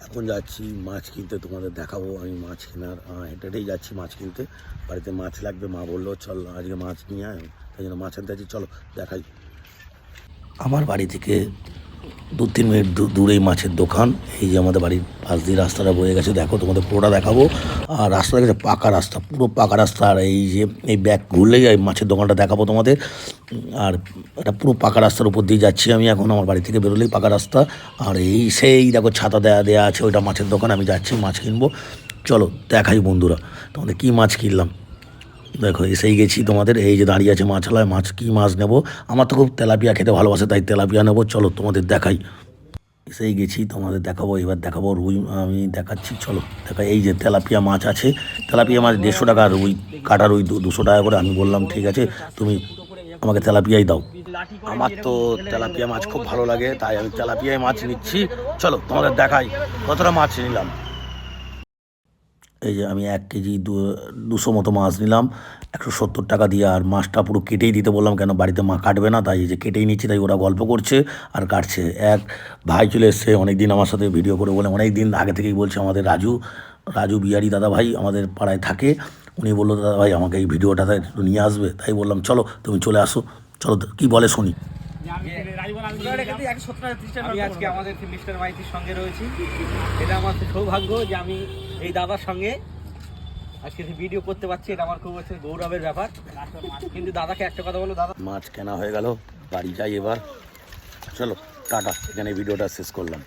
এখন যাচ্ছি মাছ কিনতে, তোমাদের দেখাবো। আমি মাছ কেনার হেঁটে হেঁটেই যাচ্ছি মাছ কিনতে। বাড়িতে মাছ লাগবে, মা বললো চল আজকে মাছ নিয়ে আয়, তাই জন্য মাছ আনতে যাচ্ছি। চলো দেখাই। আমার বাড়ি থেকে 2-3 মিনিট দূরেই মাছের দোকান। এই যে আমাদের বাড়ির পাশ দিয়ে রাস্তাটা বয়ে গেছে, দেখো তোমাদের পুরোটা দেখাবো। আর রাস্তা গেছে পাকা রাস্তা, পুরো পাকা রাস্তা। আর এই যে এই ব্যাগ ঘুরলেই এই মাছের দোকানটা দেখাবো তোমাদের। আর এটা পুরো পাকা রাস্তার উপর দিয়ে যাচ্ছি আমি এখন, আমার বাড়ি থেকে বেরোলেই পাকা রাস্তা। আর এই সেই দেখো ছাতা দেয়া আছে, ওইটা মাছের দোকান। আমি যাচ্ছি মাছ কিনবো, চলো দেখাই বন্ধুরা তোমাদের কী মাছ কিনলাম। দেখো এসেই গেছি তোমাদের, এই যে দাঁড়িয়ে আছে মাছওয়ালায়। মাছ কী মাছ নেবো, আমার তো খুব তেলাপিয়া খেতে ভালোবাসে, তাই তেলাপিয়া নেবো। চলো তোমাদের দেখাই। এসেই গেছি, তোমাদের দেখাবো। এবার দেখাবো রুই, আমি দেখাচ্ছি, চলো দেখা। এই যে তেলাপিয়া মাছ আছে, তেলাপিয়া মাছ 150 টাকা, রুই কাটা রুই 200 টাকা করে। আমি বললাম ঠিক আছে, তুমি আমাকে তেলাপিয়াই দাও। আমার তো তেলাপিয়া মাছ খুব ভালো লাগে, তাই আমি তেলাপিয়াই মাছ নিচ্ছি। চলো তোমাদের দেখাই কতটা মাছ নিলাম। এই যে আমি 1 কেজি 200 মতো মাছ নিলাম 170 টাকা দিয়ে। আর মাছটা পুরো কেটেই দিতে বললাম, কেন বাড়িতে মা কাটবে না, তাই এই যে কেটেই নিচ্ছি। তাই ওরা গল্প করছে আর কাটছে। এক ভাই চলে এসছে অনেক দিন আমার সাথে ভিডিও করে, বলে অনেক দিন আগে থেকেই বলছে, আমাদের রাজু বিহারি দাদা ভাই আমাদের পাড়ায় থাকে। উনি বললো দাদা ভাই আমাকে এই ভিডিওটাতে একটু নিয়ে আসবে, তাই বললাম চলো তুমি চলে আসো। চলো কি বলে শুনি। আমি আজকে আমাদের মিস্টার মাইতির সঙ্গে রয়েছি। এটা আমার সৌভাগ্য যে আমি এই দাদার সঙ্গে আজকে ভিডিও করতে পারছি। এটা আমার খুব হচ্ছে গৌরবের ব্যাপার। কিন্তু দাদাকে একটা কথা বলো, দাদা মাছ কেনা হয়ে গেল, বাড়ি যাই এবার। চলো টাটা, এখানে ভিডিওটা শেষ করলাম।